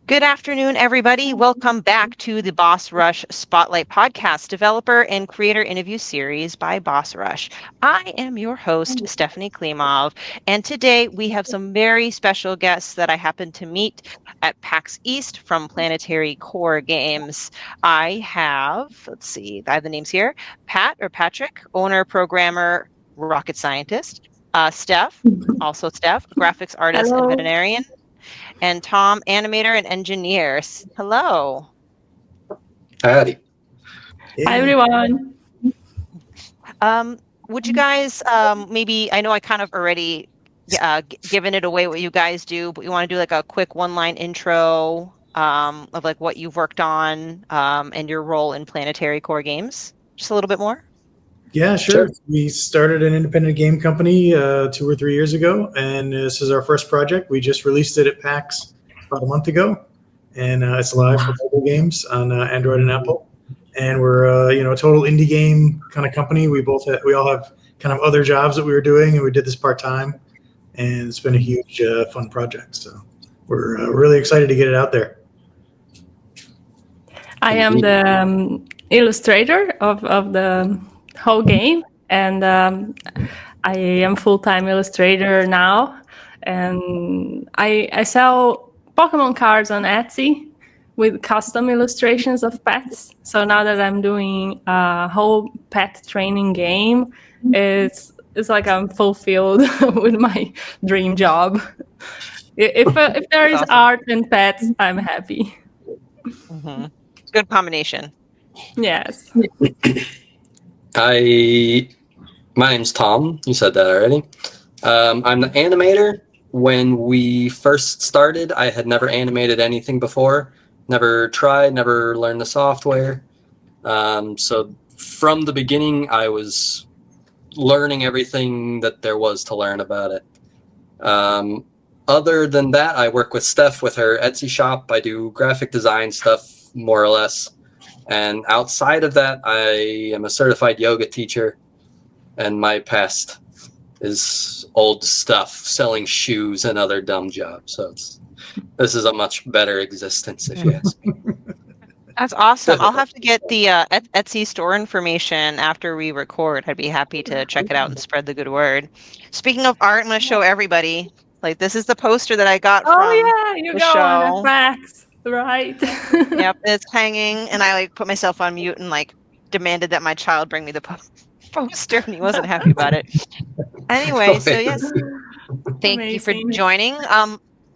Good afternoon, everybody. Welcome back to the Boss Rush Spotlight Podcast, developer and creator interview series by Boss Rush. I am your host, Stephanie Klimov, and today we have some very special guests that I happened to meet at PAX East from Planetary Core Games. I have the names here, Patrick, owner, programmer, rocket scientist, Steph, graphics artist and Hello. veterinarian, and Tom, animator and engineer. Hello. Howdy. Hi, everyone. Would you guys maybe, I know I kind of already given it away what you guys do, but you want to do like a quick one-line intro of like what you've worked on and your role in Planetary Core Games? Just a little bit more? Yeah, sure. We started an independent game company 2 or 3 years ago, and this is our first project. We just released it at PAX about a month ago, and it's live for mobile games on Android and Apple. And we're a total indie game kind of company. We all have kind of other jobs that we were doing, and we did this part time, and it's been a huge fun project. So we're really excited to get it out there. I am the illustrator of the whole game, and I am full-time illustrator now, and I sell Pokemon cards on Etsy with custom illustrations of pets. So now that I'm doing a whole pet training game, it's like I'm fulfilled with my dream job. If there is awesome. art and pets, I'm happy. Mm-hmm. Good combination. Yes. My name's Tom. You said that already. I'm the animator. When we first started, I had never animated anything before. Never tried, never learned the software. So from the beginning, I was learning everything that there was to learn about it. Other than that, I work with Steph with her Etsy shop. I do graphic design stuff, more or less. And outside of that, I am a certified yoga teacher, and my past is old stuff, selling shoes and other dumb jobs. So this is a much better existence, if you ask me. That's awesome. I'll have to get the Etsy store information after we record. I'd be happy to check it out and spread the good word. Speaking of art, I'm going to show everybody. Like, this is the poster that I got from You the go show. on the facts, right? Yep, it's hanging, and I put myself on mute and demanded that my child bring me the poster, and he wasn't happy about it. Anyway, so yes, thank you for joining.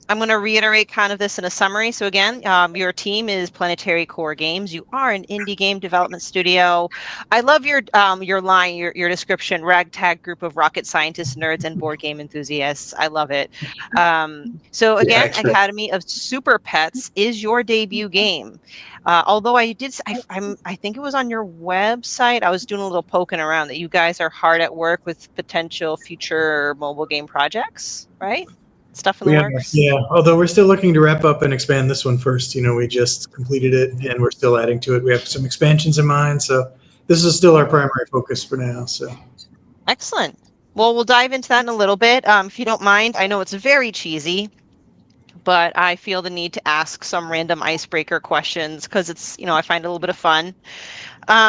I'm going to reiterate kind of this in a summary. So again, your team is Planetary Core Games. You are an indie game development studio. I love your line, your description, ragtag group of rocket scientists, nerds, and board game enthusiasts. I love it. So again, Academy of SuperPets is your debut game. Although I think it was on your website. I was doing a little poking around that you guys are hard at work with potential future mobile game projects, right? Stuff in the works? Yeah, although we're still looking to wrap up and expand this one first. We just completed it, and we're still adding to it. We have some expansions in mind, so this is still our primary focus for now. So, excellent. Well, we'll dive into that in a little bit. If you don't mind, I know it's very cheesy, but I feel the need to ask some random icebreaker questions because it's, I find it a little bit of fun.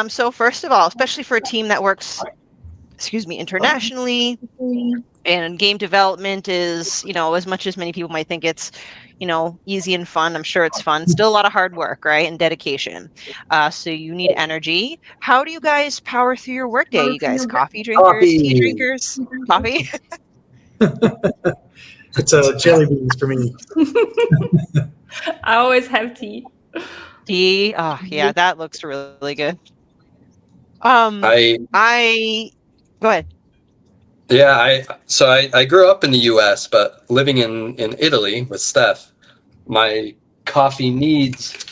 So first of all, especially for a team that works, internationally, and game development is, as much as many people might think it's, easy and fun, I'm sure it's fun. Still a lot of hard work, right? And dedication. So you need energy. How do you guys power through your workday? You guys coffee drinkers, tea drinkers, coffee? It's jelly beans for me. I always have tea. Tea? Oh, yeah, that looks really good. Go ahead. Yeah, I grew up in the U.S., but living in Italy with Steph, my coffee needs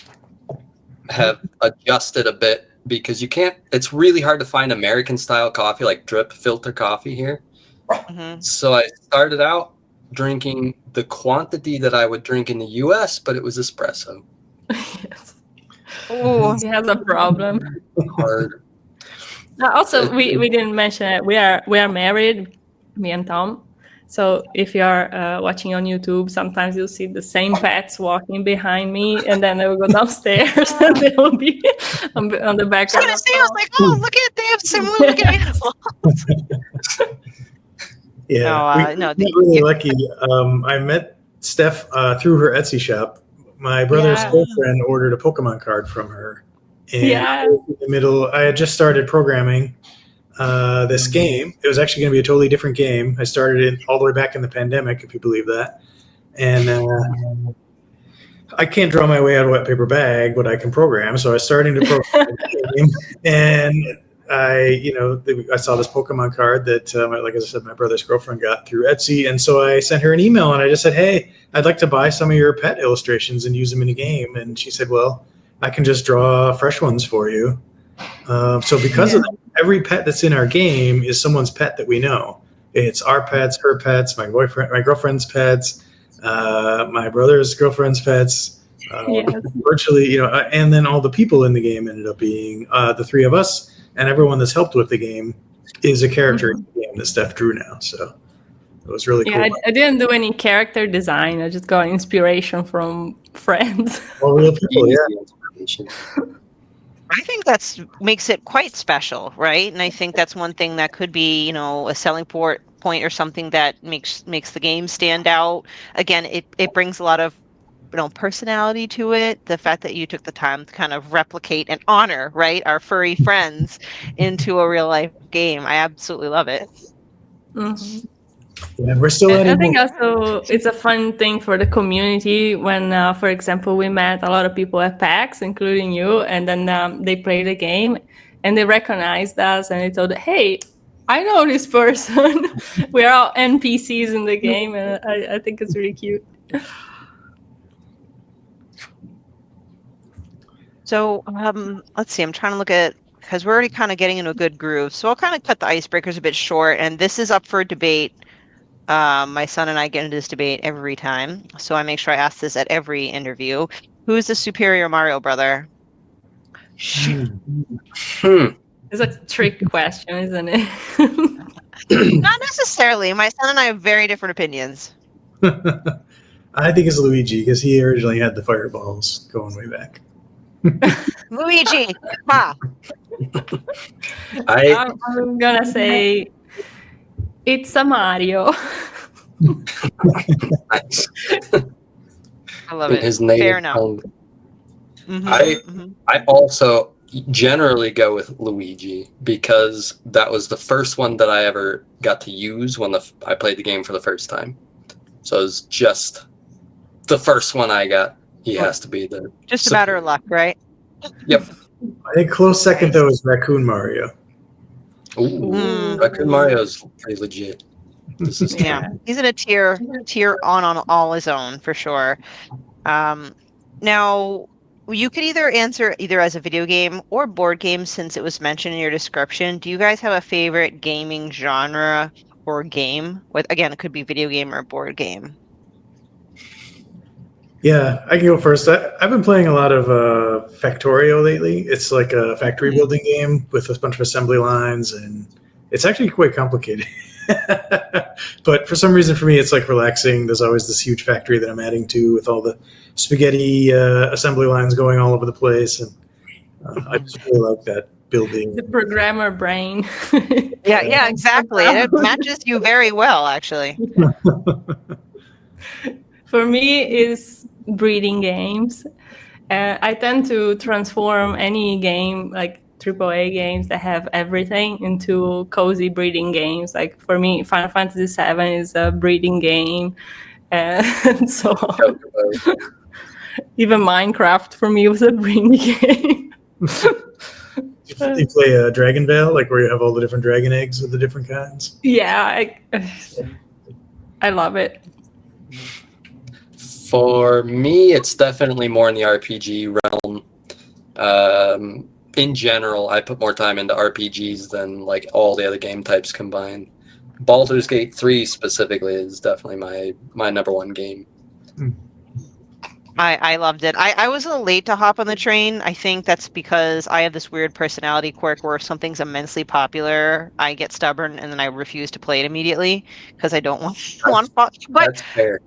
have adjusted a bit because it's really hard to find American-style coffee, like drip filter coffee here. Mm-hmm. So I started out drinking the quantity that I would drink in the U.S., but it was espresso. Yes. Oh, he has a problem. Hard. Also, we didn't mention it. We are married, me and Tom, So if you're watching on YouTube, sometimes you'll see the same pets walking behind me, and then they will go downstairs and they will be on the I was background. gonna say, I was like, oh, look at, they have similar looking animals. Yeah, No, we're really lucky. I met Steph through her Etsy shop. My brother's girlfriend ordered a Pokemon card from her, and I was in the middle. I had just started programming this game. It was actually going to be a totally different game. I started it all the way back in the pandemic, if you believe that. And I can't draw my way out of a wet paper bag, but I can program. So I was starting to program the game, and I saw this Pokemon card that, like I said, my brother's girlfriend got through Etsy. And so I sent her an email and I just said, hey, I'd like to buy some of your pet illustrations and use them in a game. And she said, well, I can just draw fresh ones for you. So because of that, every pet that's in our game is someone's pet that we know. It's our pets, her pets, my girlfriend's pets, my brother's girlfriend's pets. Virtually, and then all the people in the game ended up being the three of us. And everyone that's helped with the game is a character in the game that Steph drew now. So it was really cool. I didn't do any character design. I just got inspiration from friends. Well, real people, yeah. I think that's makes it quite special, right? And I think that's one thing that could be, a selling point or something that makes the game stand out. Again, it brings a lot of personality to it. The fact that you took the time to kind of replicate and honor, right, our furry friends into a real life game. I absolutely love it. Mm-hmm. Yeah, we're still. I think also it's a fun thing for the community when, for example, we met a lot of people at PAX, including you, and then they played the game and they recognized us and they told, hey, I know this person. We're all NPCs in the game, and I think it's really cute. So let's see, I'm trying to look at, because we're already kind of getting into a good groove. So I'll kind of cut the icebreakers a bit short, and this is up for debate. My son and I get into this debate every time. So I make sure I ask this at every interview. Who's the superior Mario brother? It's a trick question, isn't it? Not necessarily. My son and I have very different opinions. I think it's Luigi because he originally had the fireballs going way back. Luigi, ha! I'm gonna say it's a Mario. Nice. I love In it. his native Fair enough. tongue. I also generally go with Luigi because that was the first one that I ever got to use when I played the game for the first time. So it was just the first one I got. He has to be the just a matter of luck, right? Yep. I think close second though is Raccoon Mario. Ooh, Raccoon Mario's pretty legit. This is he's in a tier on all his own for sure. Now you could either answer either as a video game or board game since it was mentioned in your description. Do you guys have a favorite gaming genre or game? Again, it could be video game or board game. Yeah, I can go first. I've been playing a lot of Factorio lately. It's like a factory building game with a bunch of assembly lines, and it's actually quite complicated. But for some reason, for me, it's like relaxing. There's always this huge factory that I'm adding to with all the spaghetti assembly lines going all over the place, and I just really like that building. The programmer brain. Yeah, exactly. It matches you very well, actually. For me, it's breeding games. I tend to transform any game, like AAA games that have everything, into cozy breeding games. Like for me, Final Fantasy VII is a breeding game, and so on. Even Minecraft for me was a breeding game. You play Dragon Vale, like where you have all the different dragon eggs of the different kinds? Yeah, I love it. For me, it's definitely more in the RPG realm. In general, I put more time into RPGs than like all the other game types combined. Baldur's Gate 3 specifically is definitely my number one game. I loved it. I was a little late to hop on the train. I think that's because I have this weird personality quirk where if something's immensely popular, I get stubborn and then I refuse to play it immediately because I don't want but That's fair.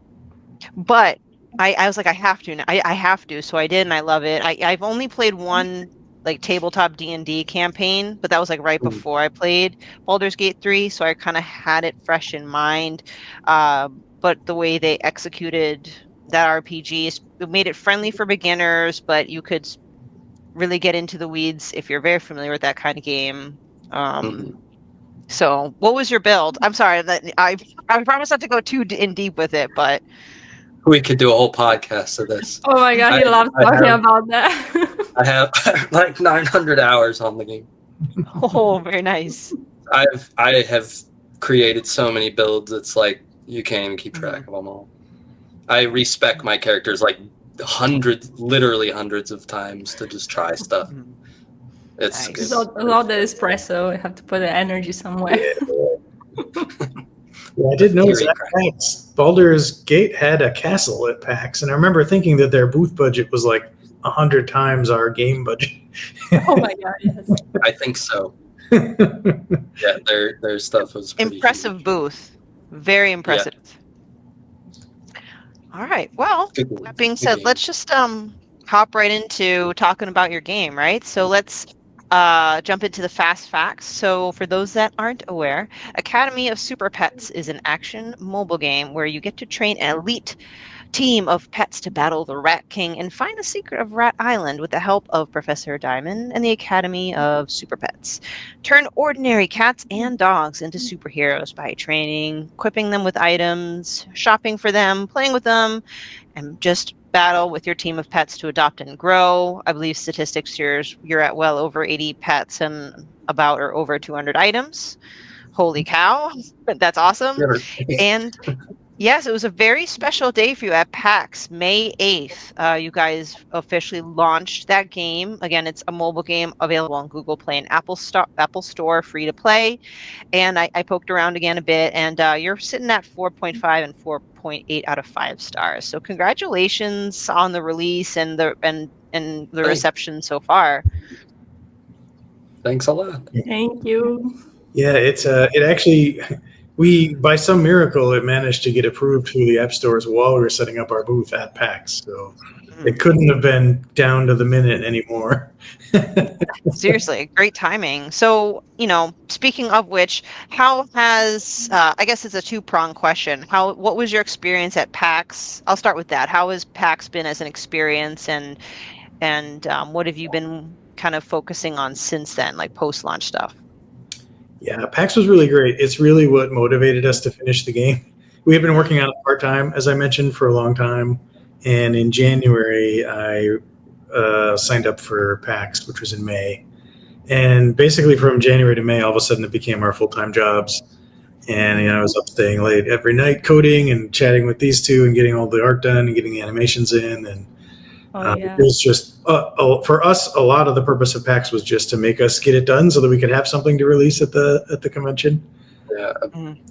but I was like I have to. I have to, so I did and I love it. I've only played one like tabletop D&D campaign, but that was like right before I played Baldur's Gate 3, so I kind of had it fresh in mind. But the way they executed that RPG it made it friendly for beginners, but you could really get into the weeds if you're very familiar with that kind of game. So what was your build? I'm sorry that I promise not to go too in deep with it, but We could do a whole podcast of this. Oh my god, he loves talking about that. I have like 900 hours on the game. oh, very nice. I have created so many builds. It's like you can't even keep track of them all. I respec my characters like literally hundreds of times to just try stuff. It's nice. All the espresso. I have to put the energy somewhere. Yeah, I did notice at PAX, Baldur's Gate had a castle at PAX, and I remember thinking that their booth budget was like 100 times our game budget. Oh my god, yes. I think so. Yeah, their stuff was pretty impressive huge. Booth. Very impressive. Yeah. All right. Well, that being said, let's just hop right into talking about your game, right? So let's jump into the fast facts. So for those that aren't aware, Academy of SuperPets is an action mobile game where you get to train an elite team of pets to battle the Rat King and find the secret of Rat Island with the help of Professor Diamond and the Academy of SuperPets. Turn ordinary cats and dogs into superheroes by training, equipping them with items, shopping for them, playing with them, and just battle with your team of pets to adopt and grow. I believe statistics you're at well over 80 pets and about or over 200 items. Holy cow. That's awesome. And yes, it was a very special day for you at PAX, May 8th. You guys officially launched that game. Again, it's a mobile game available on Google Play and Apple Store, free to play. And I poked around again a bit, and you're sitting at 4.5 and 4.8 out of 5 stars. So congratulations on the release and the reception so far. Thanks a lot. Thank you. Yeah, it actually. We, by some miracle, it managed to get approved through the app stores while we were setting up our booth at PAX. So it couldn't have been down to the minute anymore. Seriously, great timing. So, speaking of which, how has, I guess it's a two-pronged question. What was your experience at PAX? I'll start with that. How has PAX been as an experience and what have you been kind of focusing on since then, like post-launch stuff? Yeah, PAX was really great. It's really what motivated us to finish the game. We had been working on it part-time, as I mentioned, for a long time. And in January, I signed up for PAX, which was in May. And basically from January to May, all of a sudden it became our full-time jobs. And I was up staying late every night coding and chatting with these two and getting all the art done and getting the animations in. And it was just, for us, a lot of the purpose of PAX was just to make us get it done so that we could have something to release at the convention. Yeah,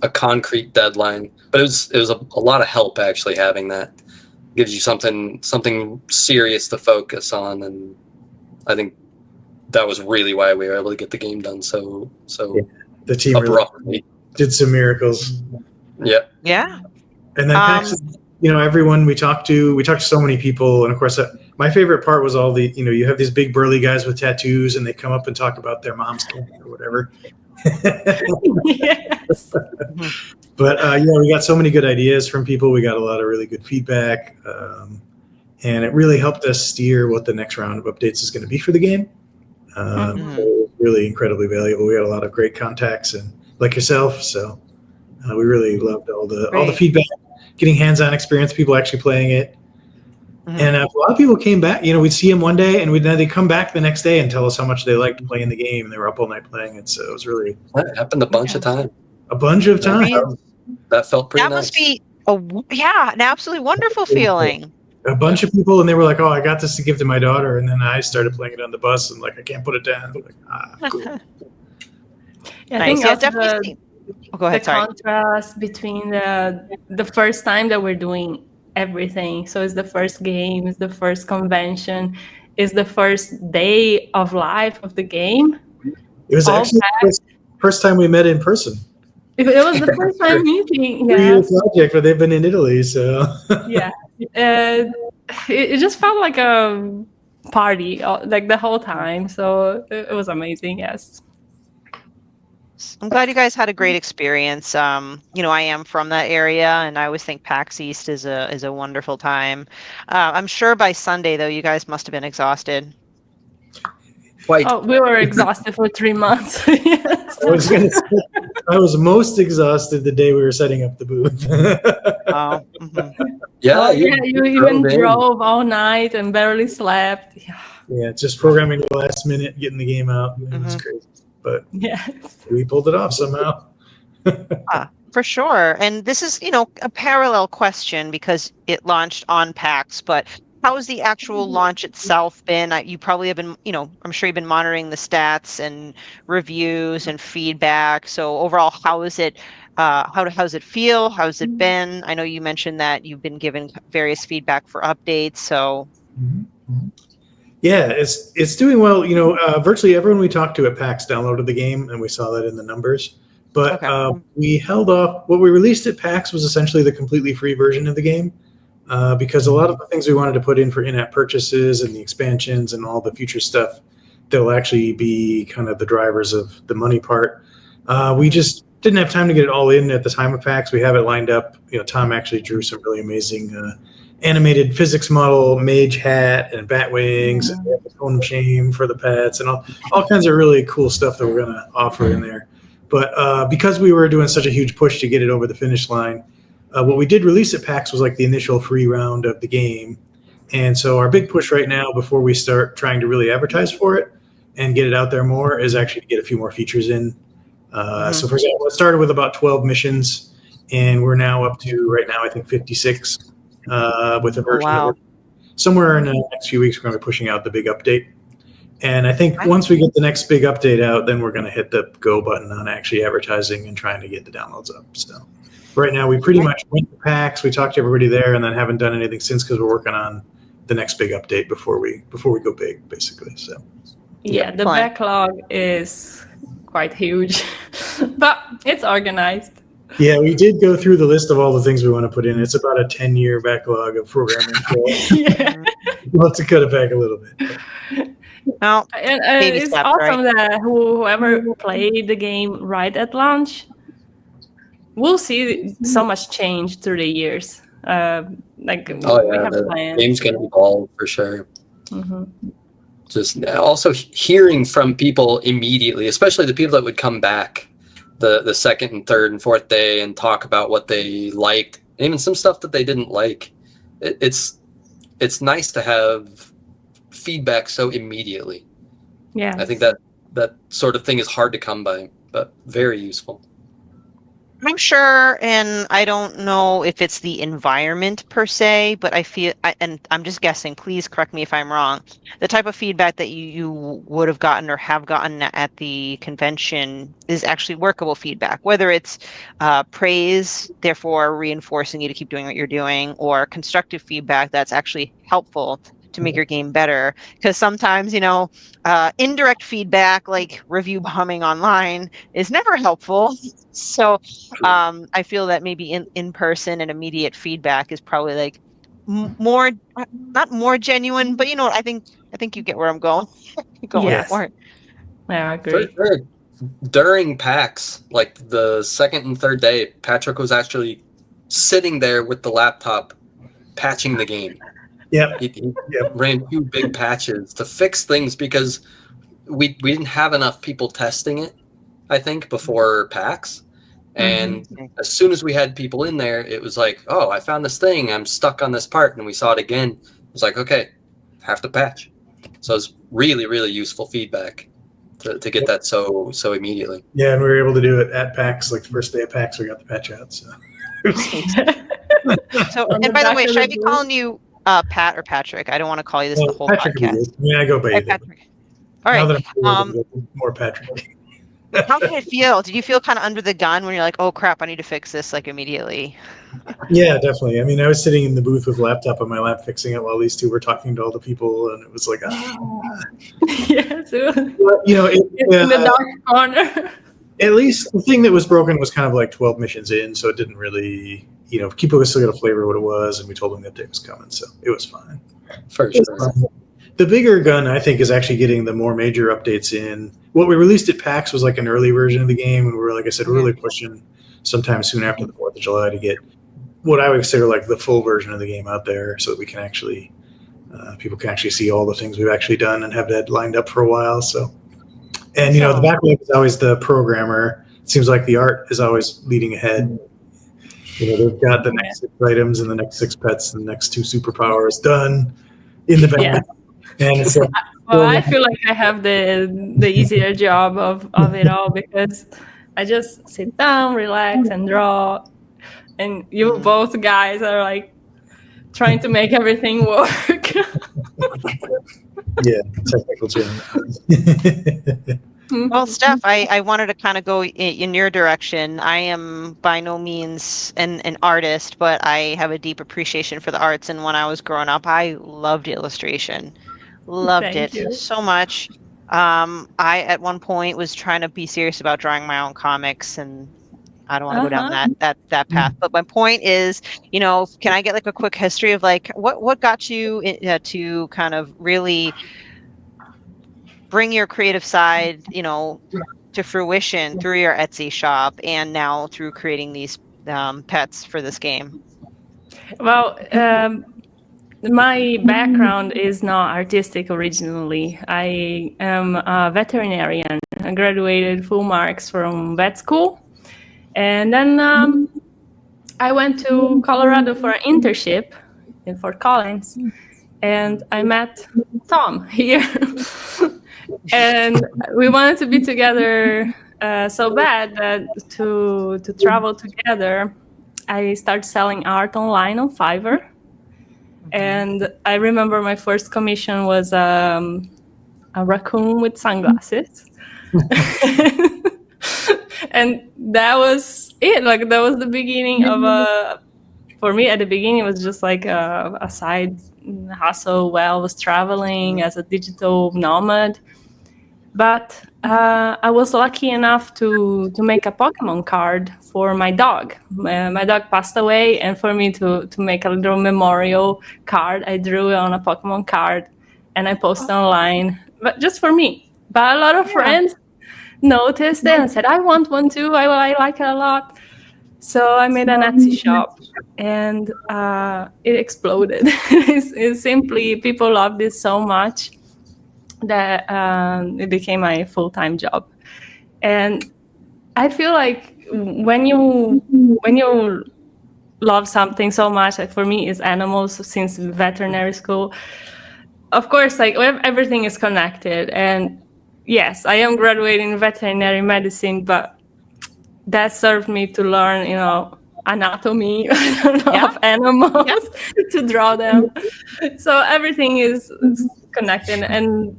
a concrete deadline. But it was a lot of help actually having that. Gives you something serious to focus on, and I think that was really why we were able to get the game done so the team really did some miracles. Yeah. And then PAX, everyone we talked to so many people, and of course my favorite part was all the you have these big burly guys with tattoos and they come up and talk about their mom's cat or whatever. Yes. But we got so many good ideas from people. We got a lot of really good feedback, and it really helped us steer what the next round of updates is going to be for the game. So it was really incredibly valuable. We had a lot of great contacts and like yourself, so we really loved all the feedback, getting hands-on experience, people actually playing it. And a lot of people came back. We'd see them one day, and then they'd come back the next day and tell us how much they liked playing the game, and they were up all night playing it. So it was really that happened a bunch of times. A bunch of times. That felt pretty nice. That must be an absolutely wonderful feeling. A bunch of people, and they were like, "Oh, I got this to give to my daughter," and then I started playing it on the bus, and I can't put it down. Cool. Yeah, I think definitely. Go ahead. The contrast between the first time that we're doing everything. So it's the first game, it's the first convention, it's the first day of life of the game. It was All actually the first time we met in person. It was the first time meeting. 3-year project, but they've been in Italy, so Yeah. It just felt like a party, like the whole time. So it was amazing. Yes. I'm glad you guys had a great experience. I am from that area, and I always think PAX East is a wonderful time. I'm sure by Sunday, though, you guys must have been exhausted. Oh, we were exhausted for 3 months. Yes. I was most exhausted the day we were setting up the booth. Oh, mm-hmm. Yeah, you even drove all night and barely slept. Yeah, just programming the last minute, getting the game out. It was crazy. But we pulled it off somehow. For sure. And this is, a parallel question because it launched on PAX, but how has the actual launch itself been? You probably have been, I'm sure you've been monitoring the stats and reviews and feedback. So overall, how is it? How does it feel? How's it been? I know you mentioned that you've been given various feedback for updates. So. Yeah, it's doing well. Virtually everyone we talked to at PAX downloaded the game, and we saw that in the numbers. But we held off. What we released at PAX was essentially the completely free version of the game. Because a lot of the things we wanted to put in for in-app purchases and the expansions and all the future stuff, they'll actually be kind of the drivers of the money part. We just didn't have time to get it all in at the time of PAX. We have it lined up. Tom actually drew some really amazing animated physics model, mage hat, and bat wings, and the cone of shame for the pets, and all kinds of really cool stuff that we're going to offer in there. But because we were doing such a huge push to get it over the finish line, what we did release at PAX was like the initial free round of the game. And so our big push right now before we start trying to really advertise for it and get it out there more is actually to get a few more features in. So for example, it started with about 12 missions, and we're now up to right now, I think 56 with a version that we're somewhere in the next few weeks, we're going to be pushing out the big update. And I think once we get the next big update out, then we're going to hit the go button on actually advertising and trying to get the downloads up. So right now, we pretty much went to PAX. We talked to everybody there, and then haven't done anything since because we're working on the next big update before we go big, basically. So yeah, the backlog is quite huge, but it's organized. Yeah, we did go through the list of all the things we want to put in. It's about a 10-year backlog of programming. We'll have to cut it back a little bit. No, it's awesome that whoever played the game right at launch, we'll see so much change through the years. We have the game's going to evolve for sure. Just also hearing from people immediately, especially the people that would come back the second and third and fourth day and talk about what they liked, and even some stuff that they didn't like. It's nice to have feedback so immediately. Yeah, I think that sort of thing is hard to come by, but very useful. I'm sure, and I don't know if it's the environment per se, but I feel, and I'm just guessing, please correct me if I'm wrong, the type of feedback that you would have gotten or have gotten at the convention is actually workable feedback, whether it's praise, therefore reinforcing you to keep doing what you're doing, or constructive feedback that's actually helpful to make your game better. Because sometimes, indirect feedback like review bombing online is never helpful. So I feel that maybe in person and immediate feedback is probably like more, not more genuine, but I think you get where I'm going. Yes. Yeah, I agree. For sure. During PAX, like the second and third day, Patrick was actually sitting there with the laptop patching the game. Yeah, he ran 2 big patches to fix things because we didn't have enough people testing it, I think, before PAX. And as soon as we had people in there, it was like, oh, I found this thing. I'm stuck on this part. And we saw it again. It was like, okay, have to patch. So it's really, really useful feedback to get that so immediately. Yeah, and we were able to do it at PAX. Like the first day of PAX, we got the patch out. So, and by the way, should I be calling you Pat or Patrick? I don't want to call you this the whole Patrick podcast. I go by Patrick. All right. Now that I'm more Patrick. How did it feel? Did you feel kind of under the gun when you're like, oh crap, I need to fix this like immediately? Yeah, definitely. I mean, I was sitting in the booth with a laptop on my lap fixing it while these two were talking to all the people, and it was like, Yes, it was in in the dark corner. at least the thing that was broken was kind of like 12 missions in, so it didn't really, people still got a flavor of what it was, and we told them the update was coming, so it was fine. For sure. The bigger gun, I think, is actually getting the more major updates in. What we released at PAX was like an early version of the game, and we're, like I said, really pushing sometime soon after the 4th of July to get what I would consider like the full version of the game out there, so that we can actually, people can actually see all the things we've actually done and have that lined up for a while. So, and the backlog is always the programmer. It seems like the art is always leading ahead. They've got the next 6 items and the next 6 pets and the next 2 superpowers done in the back. Yeah. And it's like, well, I feel like I have the easier job of it all because I just sit down, relax, and draw. And you both guys are like trying to make everything work. Yeah, technical challenges. Well, Steph, I wanted to kind of go in your direction. I am by no means an artist, but I have a deep appreciation for the arts. And when I was growing up, I loved illustration. Loved Thank it you. so much. I, at one point, was trying to be serious about drawing my own comics, and I don't want to go down that path. But my point is, can I get like a quick history of like what got you to kind of really bring your creative side, to fruition through your Etsy shop and now through creating these pets for this game? Well, my background is not artistic originally. I am a veterinarian. I graduated full marks from vet school. And then I went to Colorado for an internship in Fort Collins. And I met Tom here. And we wanted to be together so bad that to travel together, I started selling art online on Fiverr. And I remember my first commission was a raccoon with sunglasses. And that was it. Like, that was the beginning of for me at the beginning, it was just like a side hustle while I was traveling as a digital nomad. But I was lucky enough to make a Pokemon card for my dog. My dog passed away, and for me to make a little memorial card, I drew it on a Pokemon card, and I posted online, but just for me. But a lot of friends noticed it and said, I want one too. I like it a lot. So I made an Etsy shop, and it exploded. It's simply, people loved it so much that it became my full-time job. And I feel like when you love something so much, like for me it's animals since veterinary school, of course, like everything is connected. And yes, I am graduating in veterinary medicine, but that served me to learn, anatomy of animals to draw them. So everything is connected. And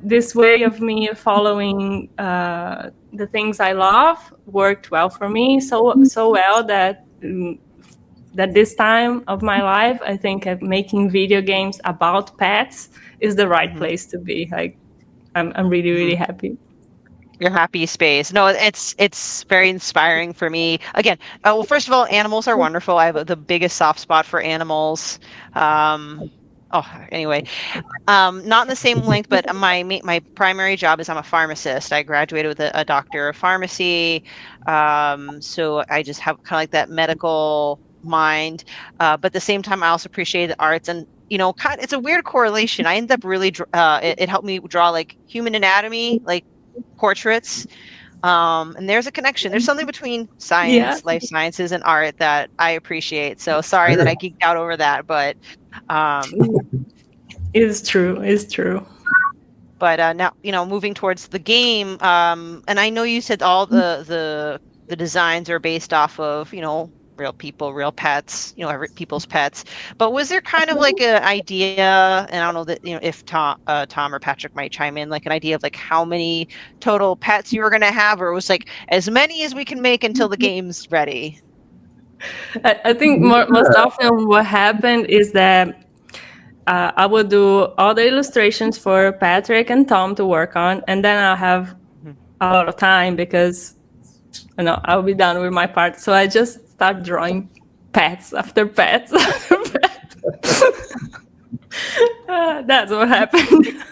this way of me following the things I love worked well for me, so well that this time of my life, I think making video games about pets is the right place to be. Like, I'm really, really happy. Your happy space. No, it's very inspiring for me. Again, well, first of all, animals are wonderful. I have the biggest soft spot for animals. Anyway, not in the same length, but my primary job is I'm a pharmacist. I graduated with a doctor of pharmacy, so I just have kind of like that medical mind. But at the same time, I also appreciate the arts, and it's a weird correlation. I ended up really it helped me draw like human anatomy, like portraits, and there's a connection. There's something between science, life sciences, and art that I appreciate. So sorry that I geeked out over that, but it's true. But now, moving towards the game, and I know you said all the designs are based off of real people, real pets, people's pets. But was there kind of like an idea, and I don't know that, if Tom or Patrick might chime in, like an idea of like how many total pets you were going to have, or it was like as many as we can make until the game's ready? I think most often what happened is that I would do all the illustrations for Patrick and Tom to work on, and then I'll have a lot of time because I'll be done with my part. So I just start drawing pets after pets after pets. That's what happened.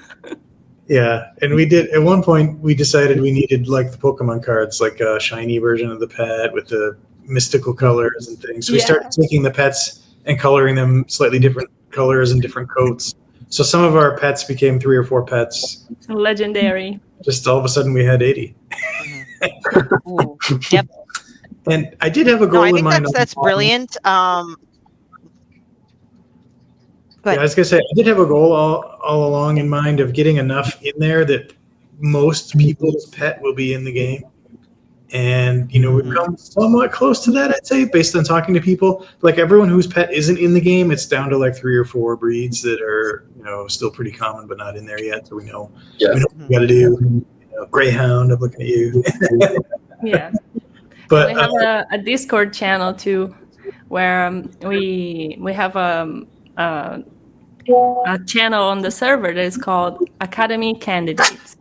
Yeah, and we did at one point. We decided we needed like the Pokemon cards, like a shiny version of the pet with the mystical colors and things. So we started taking the pets and coloring them slightly different colors and different coats. So some of our pets became 3 or 4 pets. Legendary. Just all of a sudden we had 80. Ooh, yep. And I did have a goal I in think mind. that's brilliant. Yeah, I was gonna say I did have a goal all along in mind of getting enough in there that most people's pet will be in the game. And we've come somewhat close to that, I'd say, based on talking to people. Like everyone whose pet isn't in the game, it's down to like 3 or 4 breeds that are still pretty common but not in there yet. So we know what we got to do. Greyhound, I'm looking at you. Yeah. But we have a Discord channel too, where we have a channel on the server that is called Academy Candidates.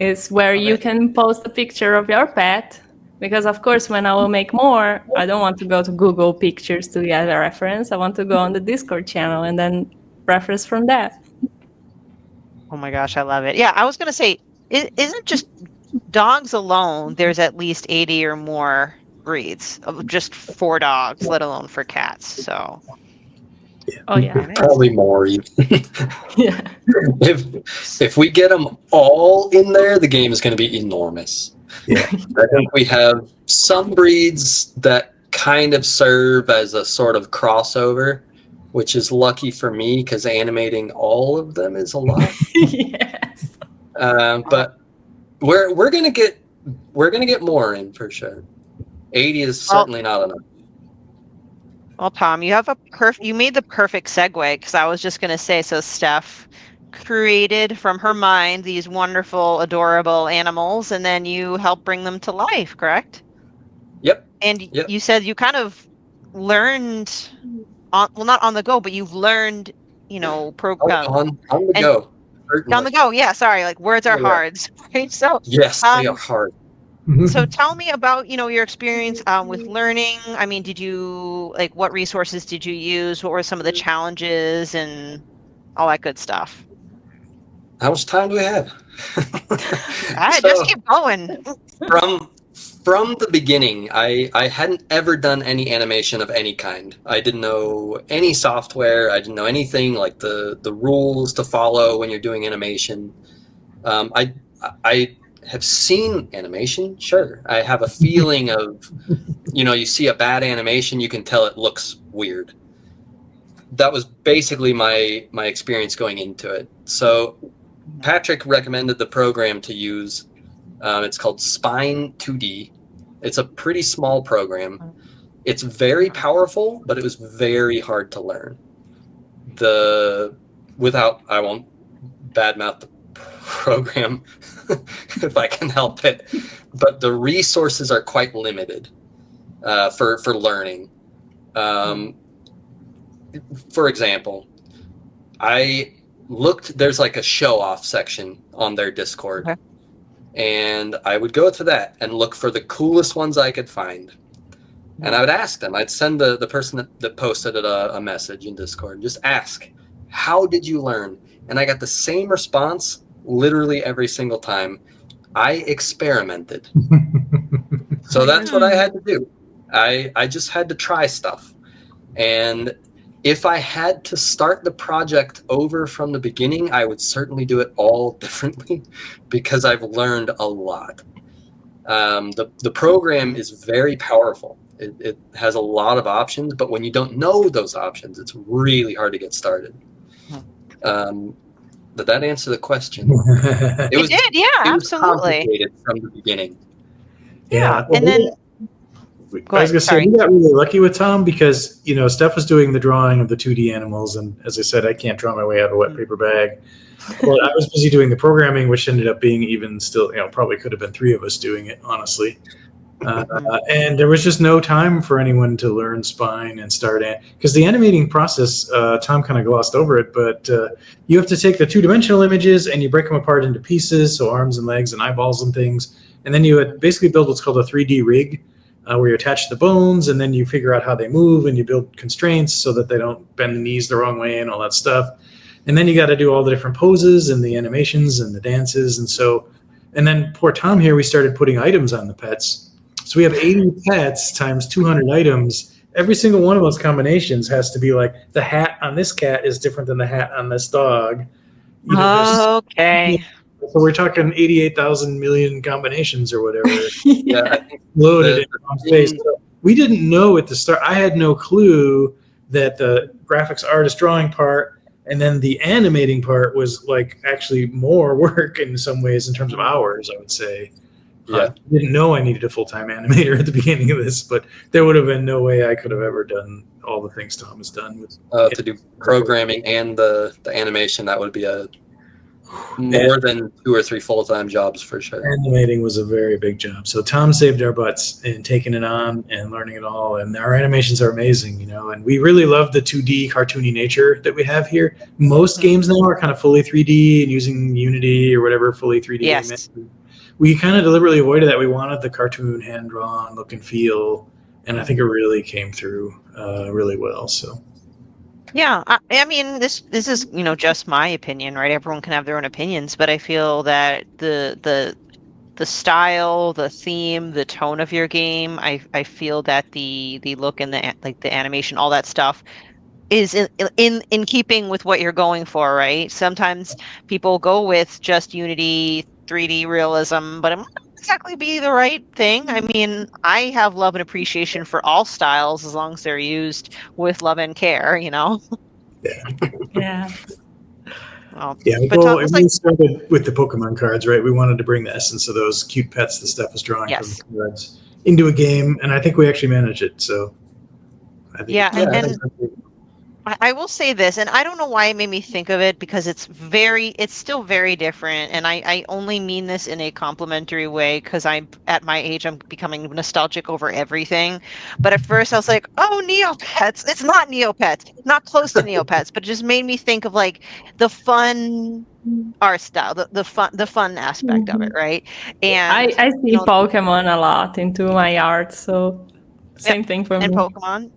It's where you can post a picture of your pet, because of course when I will make more, I don't want to go to Google Pictures to get a reference. I want to go on the Discord channel and then reference from that. Oh my gosh, I love it. Yeah, I was going to say, it isn't just dogs alone. There's at least 80 or more breeds of just for dogs, let alone for cats. So. Oh yeah, probably more even. Yeah. If we get them all in there, the game is going to be enormous. Yeah, I think we have some breeds that kind of serve as a sort of crossover, which is lucky for me because animating all of them is a lot. Yes. But we're gonna get more in for sure. 80 is certainly not enough. Well, Tom, you made the perfect segue, because I was just going to say, so Steph created from her mind these wonderful, adorable animals, and then you help bring them to life, correct? Yep. And you said you kind of learned, not on the go, but you've learned, on the go. Certainly. On the go, yeah. Sorry, like words are hard, right? So yes, they are hard. So tell me about, your experience with learning. I mean, what resources did you use? What were some of the challenges and all that good stuff? How much time do we have? Just keep going. From the beginning, I hadn't ever done any animation of any kind. I didn't know any software. I didn't know anything like the rules to follow when you're doing animation. I have seen animation, sure. I have a feeling of, you see a bad animation, you can tell it looks weird. That was basically my experience going into it. So Patrick recommended the program to use. It's called Spine 2D. It's a pretty small program. It's very powerful, but it was very hard to learn. I won't badmouth the program if I can help it, but the resources are quite limited for learning. For example, I looked, there's like a show off section on their Discord. Okay. And I would go to that and look for the coolest ones I could find. And I would ask them, I'd send the person that posted it a message in Discord, just ask, how did you learn? And I got the same response literally every single time. I experimented. So that's what I had to do. I just had to try stuff. And if I had to start the project over from the beginning, I would certainly do it all differently because I've learned a lot. The program is very powerful. It has a lot of options, but when you don't know those options, it's really hard to get started. Did that answer the question? It did, yeah, absolutely. Complicated from the beginning. Yeah, and then Go I was ahead. going to say, Sorry. we got really lucky with Tom because, Steph was doing the drawing of the 2D animals. And as I said, I can't draw my way out of a wet paper bag. But I was busy doing the programming, which ended up being even still, probably could have been three of us doing it, honestly. And there was just no time for anyone to learn spine and start because the animating process, Tom kind of glossed over it, but you have to take the two-dimensional images and you break them apart into pieces, so arms and legs and eyeballs and things, and then you would basically build what's called a 3D rig, where you attach the bones and then you figure out how they move and you build constraints so that they don't bend the knees the wrong way and all that stuff. And then you got to do all the different poses and the animations and the dances, and then poor Tom here, we started putting items on the pets. So we have 80 pets times 200 items. Every single one of those combinations has to be like the hat on this cat is different than the hat on this dog. Okay. So we're talking 88,000 million combinations or whatever. Yeah, I think Loaded in Tom's face. So we didn't know at the start. I had no clue that the graphics artist drawing part and then the animating part was like actually more work in some ways in terms of hours, I would say. Yeah. I didn't know I needed a full-time animator at the beginning of this, but there would have been no way I could have ever done all the things Tom has done with to do programming and the animation. That would be more than 2 or 3 full-time jobs for sure. Animating was a very big job. So Tom saved our butts in taking it on and learning it all. And our animations are amazing, and we really love the 2D cartoony nature that we have here. Most games now are kind of fully 3D and using Unity or whatever fully 3D Yes. game is. We kind of deliberately avoided that. We wanted the cartoon hand-drawn look and feel, and I think it really came through really well. So, yeah, I mean, this is just my opinion, right? Everyone can have their own opinions, but I feel that the style, the theme, the tone of your game, I feel that the look and the animation, all that stuff is in keeping with what you're going for, right? Sometimes people go with just Unity 3D realism, but it might not exactly be the right thing. I mean, I have love and appreciation for all styles as long as they're used with love and care, Yeah. Well, yeah, but well, Tom, it it's really started with the Pokemon cards, right? We wanted to bring the essence of those cute pets the stuff was drawing Yes. from the cards into a game, and I think we actually managed it. So, I think yeah, Yeah, and I will say this, and I don't know why it made me think of it because it's still very different. And I only mean this in a complimentary way because at my age, I'm becoming nostalgic over everything. But at first I was like, oh, Neopets. It's not Neopets, not close to Neopets, but it just made me think of like the fun art style, the fun aspect of it, right? And I see Pokemon a lot into my art, so same thing for and me. Pokemon.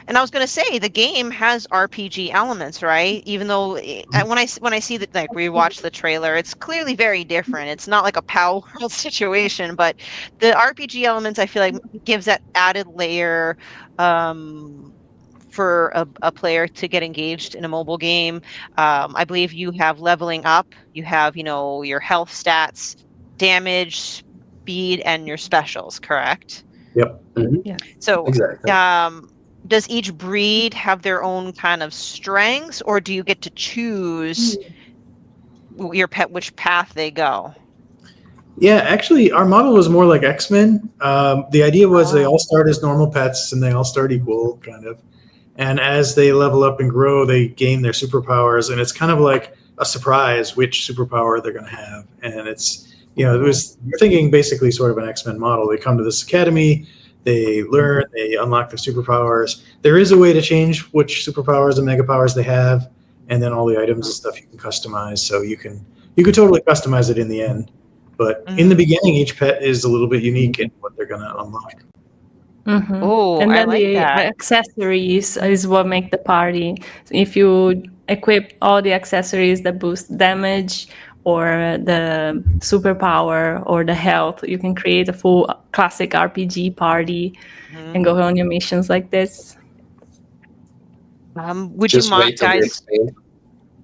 And I was going to say the game has RPG elements, right? Even though when I see that, like, we watch the trailer, it's clearly very different. It's not like a Power World situation, but the RPG elements I feel like gives that added layer for a player to get engaged in a mobile game. I believe you have leveling up. You have your health stats, damage, speed, and your specials. Correct? Yep. Mhm. Yeah. So, Exactly. does each breed have their own kind of strengths, or do you get to choose your pet which path they go? Yeah, actually, our model was more like X-Men. The idea was they all start as normal pets and they all start equal, kind of. And as they level up and grow, they gain their superpowers, and it's kind of like a surprise which superpower they're going to have. And it's we're thinking basically sort of an X-Men model. They come to this academy, they learn, they unlock their superpowers. There is a way to change which superpowers and mega powers they have, and then all the items and stuff you can customize. So you could totally customize it in the end. But in the beginning, each pet is a little bit unique in what they're going to unlock. Mm-hmm. Oh, And I then like the that. accessories is what make the party. If you equip all the accessories that boost damage or the superpower or the health, you can create a full classic RPG party and go on your missions like this. Would Just you mind, wait till we guys? expand.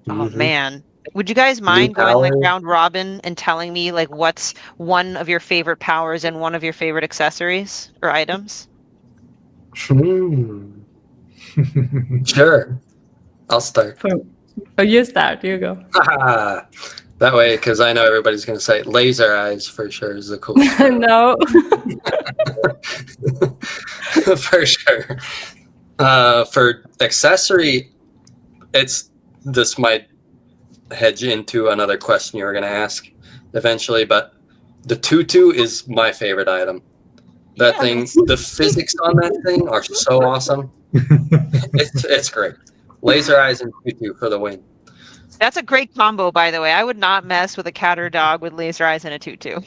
Oh Mhm. man, would you guys mind going like power. round robin and telling me like what's one of your favorite powers and one of your favorite accessories or items? Sure. I'll start. You start, you go. That way, because I know everybody's going to say laser eyes for sure is the coolest. No. For sure. For accessory, this might hedge into another question you were going to ask eventually, but the tutu is my favorite item. That thing, the physics on that thing are so awesome. It's great. Laser eyes and tutu for the win. That's a great combo, by the way. I would not mess with a cat or dog with laser eyes and a tutu.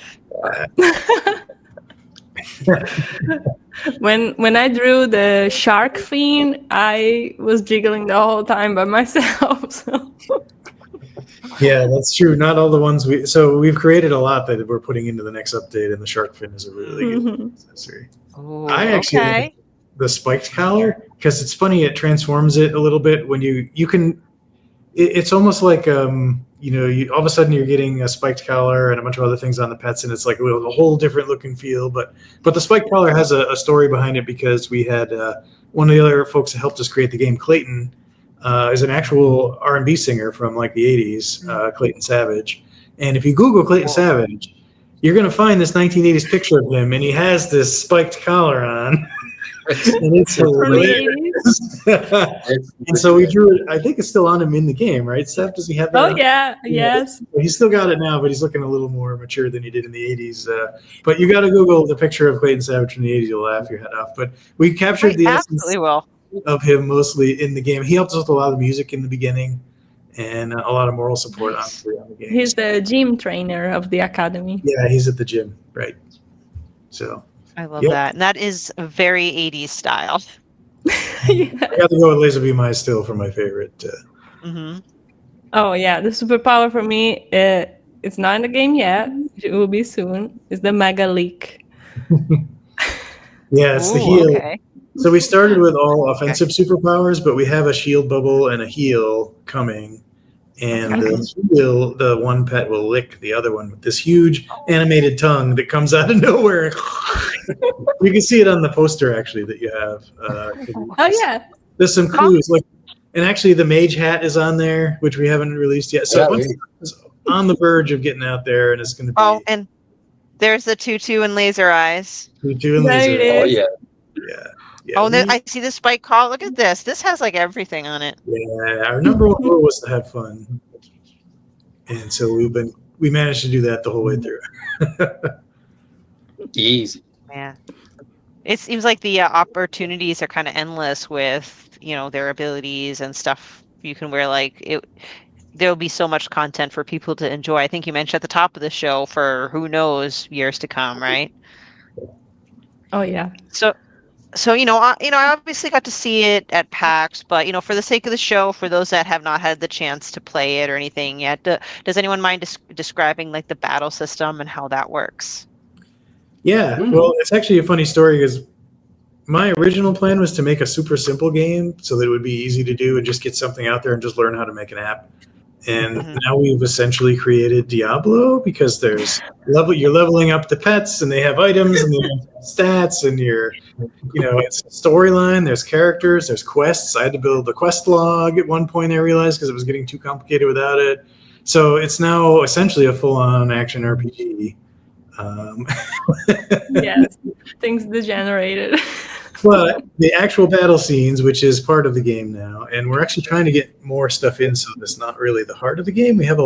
When I drew the shark fiend, I was jiggling the whole time by myself. So. Yeah, that's true. Not all the ones we've created a lot that we're putting into the next update, and the shark fin is a really good accessory. Ooh, I actually like the spiked collar because it's funny. It transforms it a little bit when you can. It's almost like you all of a sudden you're getting a spiked collar and a bunch of other things on the pets, and it's like a whole different look and feel. But the spiked collar has a story behind it because we had one of the other folks that helped us create the game, Clayton, is an actual R&B singer from like the 80s, Clayton Savage. And if you Google Clayton Savage, you're going to find this 1980s picture of him, and he has this spiked collar on. And it's hilarious. And so we drew it. I think it's still on him in the game, right, Steph? Does he have that? Oh, yeah. Yes. He's still got it now, but he's looking a little more mature than he did in the 80s. But you got to Google the picture of Clayton Savage from the 80s. You'll laugh your head off. But we captured the essence of him mostly in the game. He helped us with a lot of the music in the beginning and a lot of moral support on the game. He's the gym trainer of the Academy. Yeah, he's at the gym, right. So I love that. And that is a very 80s style. Yeah. I got to go with Laser Beam Eyes still for my favorite. Oh, yeah. The superpower for me, it's not in the game yet. It will be soon. It's the Mega Leak. Yeah, it's the heal. Okay. So we started with all offensive superpowers, but we have a shield bubble and a heal coming. And the one pet will lick the other one with this huge animated tongue that comes out of nowhere. You can see it on the poster, actually, that you have. Oh, yeah. There's some clues. And actually, the mage hat is on there, which we haven't released yet. So it's on the verge of getting out there, and it's going to be... Oh, and there's the tutu and laser eyes. Tutu and laser eyes. Oh, yeah. Yeah, I see the spike call. Look at this. This has like everything on it. Yeah, our number one rule was to have fun, and so we managed to do that the whole way through. Easy. Yeah, it seems like the opportunities are kind of endless with their abilities and stuff you can wear. There'll be so much content for people to enjoy. I think you mentioned at the top of the show for who knows years to come, right? Oh yeah. So I obviously got to see it at PAX, but for the sake of the show, for those that have not had the chance to play it or anything yet, does anyone mind describing like the battle system and how that works? Yeah, well, it's actually a funny story because my original plan was to make a super simple game so that it would be easy to do and just get something out there and just learn how to make an app. And now we've essentially created Diablo because you're leveling up the pets and they have items and they have stats and it's a storyline, there's characters, there's quests. I had to build a quest log at one point, I realized, because it was getting too complicated without it. So it's now essentially a full-on action RPG. Yes, things degenerated. But the actual battle scenes, which is part of the game now, and we're actually trying to get more stuff in, so it's not really the heart of the game. We have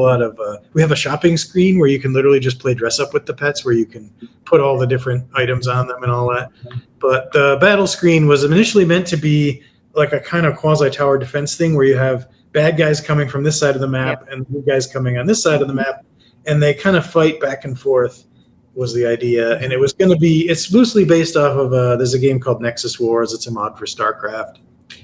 we have a shopping screen where you can literally just play dress up with the pets, where you can put all the different items on them and all that. But the battle screen was initially meant to be like a kind of quasi-tower defense thing, where you have bad guys coming from this side of the map and good guys coming on this side of the map, and they kind of fight back and forth. Was the idea, and it's loosely based off of there's a game called Nexus Wars. It's a mod for StarCraft,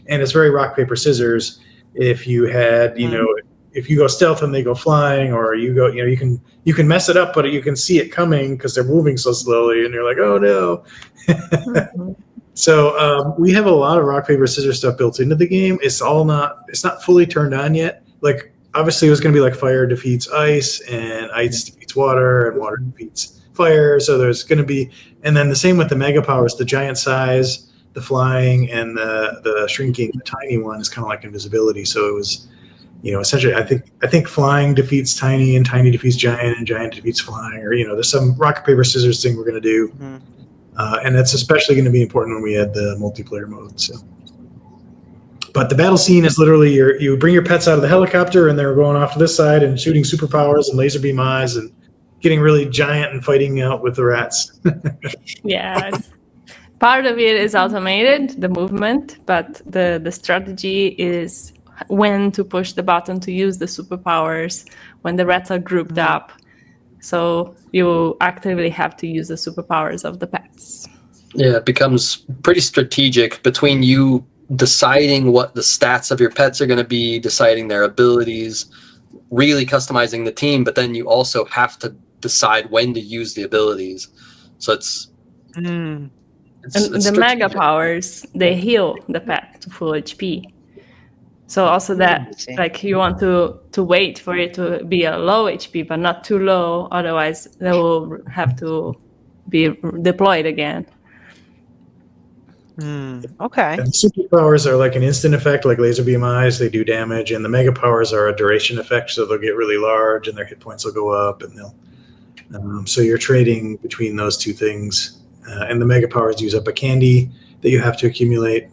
and it's very rock paper scissors. If you had if you go stealth and they go flying, or you go you can mess it up, but you can see it coming because they're moving so slowly, and you're like, oh no. So we have a lot of rock paper scissors stuff built into the game. It's not fully turned on yet. Like obviously it was going to be like fire defeats ice, and ice defeats water, and water defeats fire. So there's going to be, and then the same with the mega powers, the giant size, the flying, and the shrinking. The tiny one is kind of like invisibility. So essentially, I think flying defeats tiny, and tiny defeats giant, and giant defeats flying. Or there's some rock paper scissors thing we're going to do, and that's especially going to be important when we add the multiplayer mode. So, but the battle scene is literally you bring your pets out of the helicopter, and they're going off to this side and shooting superpowers and laser beam eyes and getting really giant and fighting out with the rats. Yes. Part of it is automated, the movement, but the strategy is when to push the button to use the superpowers when the rats are grouped up. So you actively have to use the superpowers of the pets. Yeah, it becomes pretty strategic between you deciding what the stats of your pets are going to be, deciding their abilities, really customizing the team, but then you also have to decide when to use the abilities. So it's the mega powers, they heal the pet to full HP. So also that, like, you want to wait for it to be a low HP, but not too low. Otherwise, they will have to be deployed again. Okay. And superpowers are like an instant effect, like laser beam eyes. They do damage, and the mega powers are a duration effect, so they'll get really large, and their hit points will go up, and they'll. So you're trading between those two things, and the mega powers use up a candy that you have to accumulate.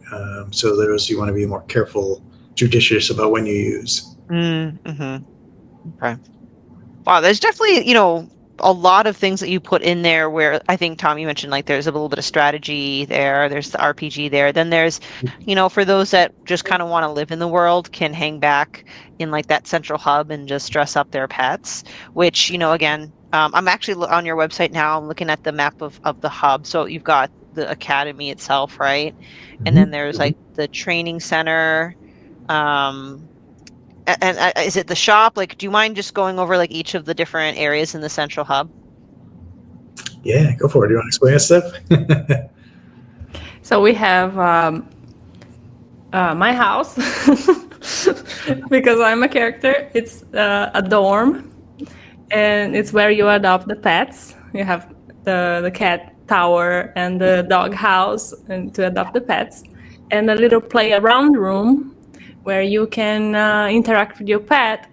So those you want to be more careful, judicious about when you use. Okay. Wow, there's definitely, a lot of things that you put in there where I think, Tom, you mentioned like there's a little bit of strategy there, there's the RPG there, then there's, for those that just kind of want to live in the world, can hang back in like that central hub and just dress up their pets, which, again, I'm actually on your website now, I'm looking at the map of the hub. So you've got the academy itself, right? And then there's like the training center, and is it the shop? Like, do you mind just going over like each of the different areas in the central hub? Yeah, go for it. Do you want to explain it, Steph? So we have my house, because I'm a character. It's a dorm, and it's where you adopt the pets. You have the cat tower and the dog house and to adopt the pets, and a little play around room where you can interact with your pet.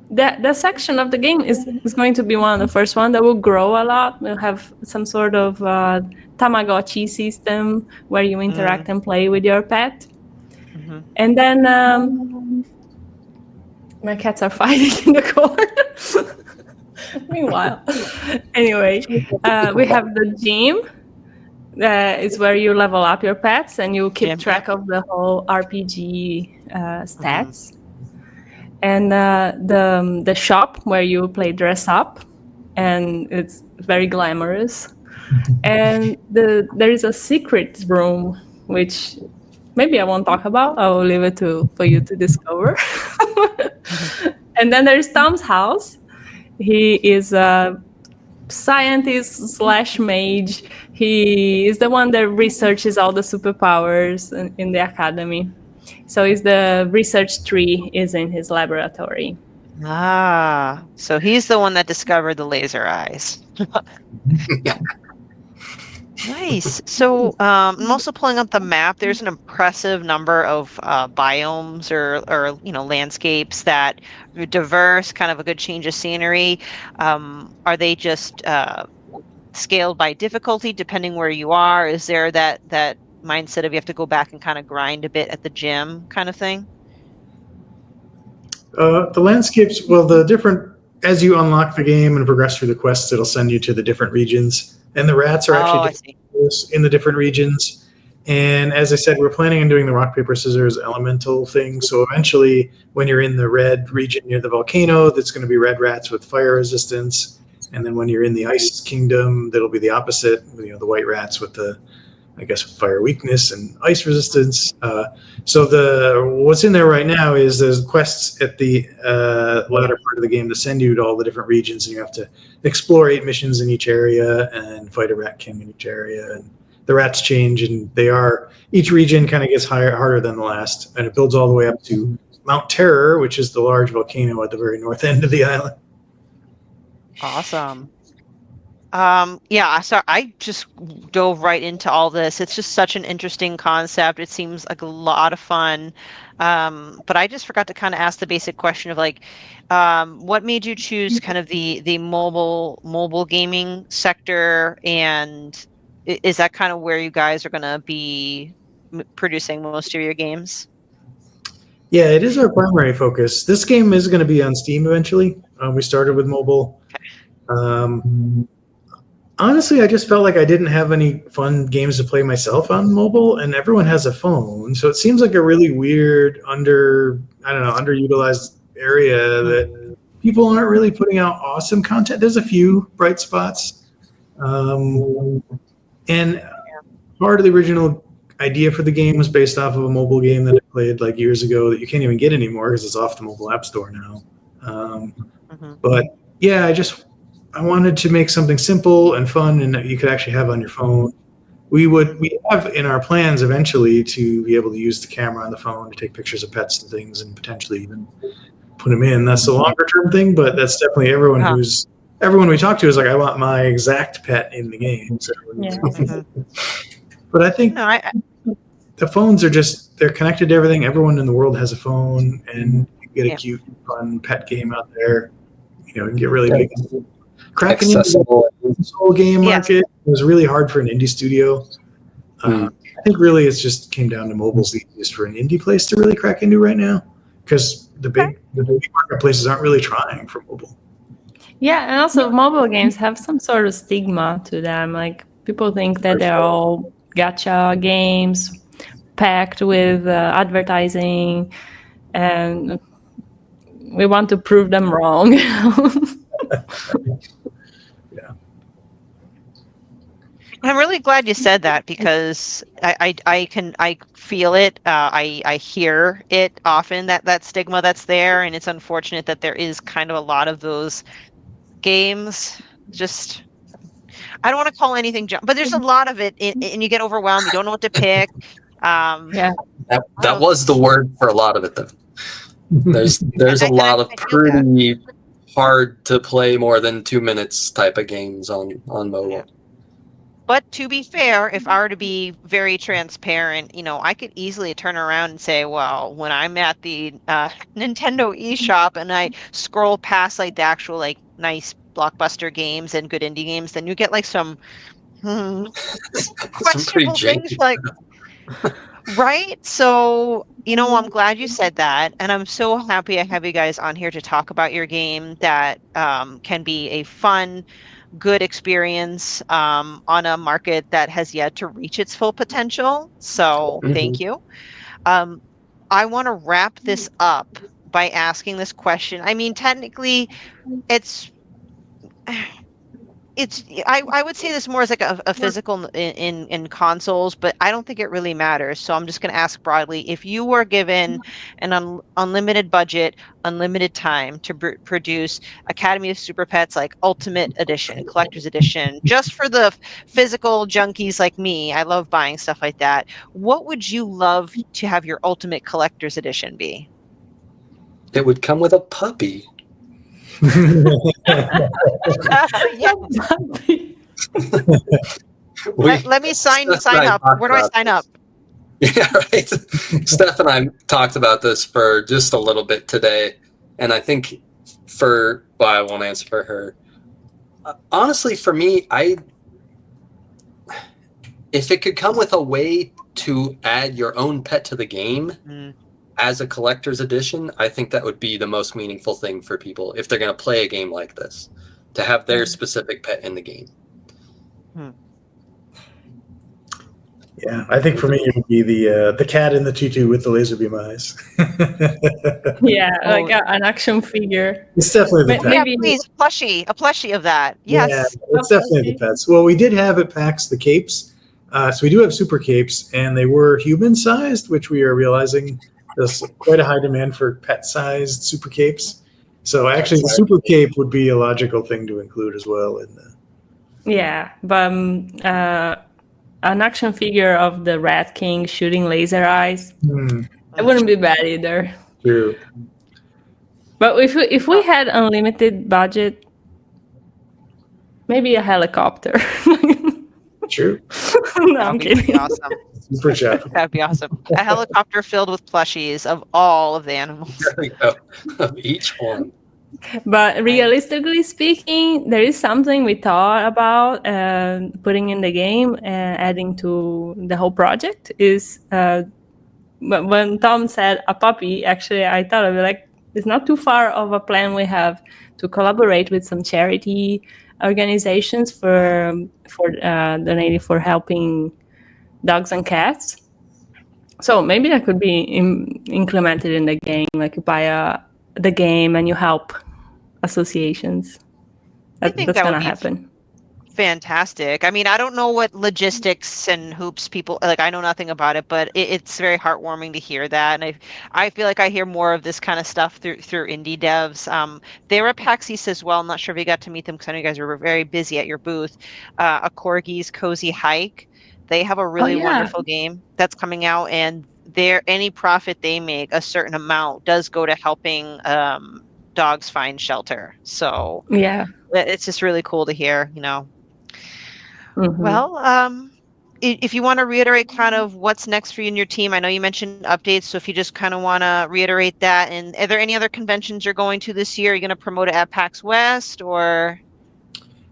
That section of the game is going to be one of the first one that will grow a lot. We'll have some sort of Tamagotchi system where you interact and play with your pet. And then my cats are fighting in the corner. Meanwhile, anyway, we have the gym. It's where you level up your pets and you keep track of the whole RPG stats. And the shop where you play dress up, and it's very glamorous. And there is a secret room, which maybe I won't talk about. I will leave it for you to discover. And then there's Tom's house. He is a scientist / mage. He is the one that researches all the superpowers in the academy. So the research tree is in his laboratory. So he's the one that discovered the laser eyes. Nice. So I'm also pulling up the map. There's an impressive number of biomes or landscapes that are diverse, kind of a good change of scenery. Are they just scaled by difficulty depending where you are? Is there that mindset of you have to go back and kind of grind a bit at the gym kind of thing? The landscapes, the different, as you unlock the game and progress through the quests, it'll send you to the different regions. And the rats are actually in the different regions. And as I said, we're planning on doing the rock, paper, scissors elemental thing. So eventually, when you're in the red region near the volcano, that's going to be red rats with fire resistance. And then when you're in the ice kingdom, that'll be the opposite, the white rats with the, fire weakness and ice resistance. So what's in there right now is there's quests at the latter part of the game to send you to all the different regions, and you have to explore 8 missions in each area and fight a rat king in each area. And the rats change, and each region kind of gets harder than the last, and it builds all the way up to Mount Terror, which is the large volcano at the very north end of the island. Awesome. Yeah, so I just dove right into all this. It's just such an interesting concept. It seems like a lot of fun. But I just forgot to kind of ask the basic question of like, what made you choose kind of the mobile gaming sector, and is that kind of where you guys are going to be producing most of your games? Yeah, it is our primary focus. This game is going to be on Steam eventually. We started with mobile. Honestly, I just felt like I didn't have any fun games to play myself on mobile, and everyone has a phone, so it seems like a really weird underutilized area that people aren't really putting out awesome content. There's a few bright spots, and part of the original idea for the game was based off of a mobile game that I played like years ago that you can't even get anymore because it's off the mobile app store now. But yeah, I wanted to make something simple and fun and that you could actually have on your phone. We have in our plans eventually to be able to use the camera on the phone to take pictures of pets and things and potentially even put them in. That's a longer term thing, but that's definitely everyone we talk to is like, I want my exact pet in the game. So, but I think the phones are they're connected to everything. Everyone in the world has a phone, and you get a cute, fun pet game out there. You can get really big. Cracking into the console game market was really hard for an indie studio. I think really it's just came down to mobile's the easiest for an indie place to really crack into right now because the big marketplaces aren't really trying for mobile. Yeah, and also mobile games have some sort of stigma to them. Like people think that they're all gacha games packed with advertising, and we want to prove them wrong. I'm really glad you said that because I feel it. I hear it often, that stigma that's there, and it's unfortunate that there is kind of a lot of those games. Just I don't want to call anything junk, but there's a lot of it, and you get overwhelmed. You don't know what to pick. Yeah, that was the word for a lot of it, though. There's a lot of pretty hard to play more than 2 minutes type of games on mobile. Yeah. But to be fair, if I were to be very transparent, I could easily turn around and say, well, when I'm at the Nintendo eShop and I scroll past like the actual like nice blockbuster games and good indie games, then you get like some questionable things like, right? So, I'm glad you said that. And I'm so happy I have you guys on here to talk about your game that can be a fun, good experience on a market that has yet to reach its full potential. So thank you. I want to wrap this up by asking this question. I mean, technically, I would say this more as like a physical in consoles, but I don't think it really matters. So I'm just going to ask broadly: if you were given an unlimited budget, unlimited time to produce Academy of SuperPets like Ultimate Edition, Collector's Edition, just for the physical junkies like me, I love buying stuff like that. What would you love to have your Ultimate Collector's Edition be? It would come with a puppy. Yeah. Let me sign up. Where do I sign up? Yeah, right. Steph and I talked about this for just a little bit today, and I think I won't answer for her. Honestly, for me, if it could come with a way to add your own pet to the game as a collector's edition, I think that would be the most meaningful thing for people if they're going to play a game like this, to have their specific pet in the game. Yeah, I think for me it would be the cat in the tutu with the laser beam eyes. Yeah, like an action figure. It's definitely the pet. Yeah, please, a plushie of that. Yes, yeah, it's definitely the pets. Well, we did have at PAX the capes, so we do have super capes, and they were human-sized, which we are realizing there's quite a high demand for pet-sized super capes. So actually, the super cape would be a logical thing to include as well. Yeah, but an action figure of the Rat King shooting laser eyes, it wouldn't be bad either. True. But if we had unlimited budget, Maybe a helicopter. True. No, That I'm would be pretty kidding. awesome. Super chat. That'd be awesome. A helicopter filled with plushies of all of the animals. There we go. Each one. But realistically speaking, there is something we thought about putting in the game and adding to the whole project is when Tom said a puppy, actually, I thought of it like, it's not too far of a plan we have to collaborate with some charity organizations for donating for helping dogs and cats. So maybe that could be implemented in the game, like you buy the game and you help associations. I think That's that going would to be happen. fantastic. I mean, I don't know what logistics and hoops people like. I know nothing about it, but it's very heartwarming to hear that. And I feel like I hear more of this kind of stuff through indie devs. They were at PAX East as well. I'm not sure if you got to meet them because I know you guys were very busy at your booth. A Corgi's Cozy Hike. They have a really wonderful game that's coming out, and any profit they make, a certain amount does go to helping dogs find shelter. So yeah, it's just really cool to hear, Mm-hmm. Well, if you want to reiterate kind of what's next for you and your team, I know you mentioned updates, so if you just kind of want to reiterate that. And are there any other conventions you're going to this year? Are you going to promote it at PAX West or?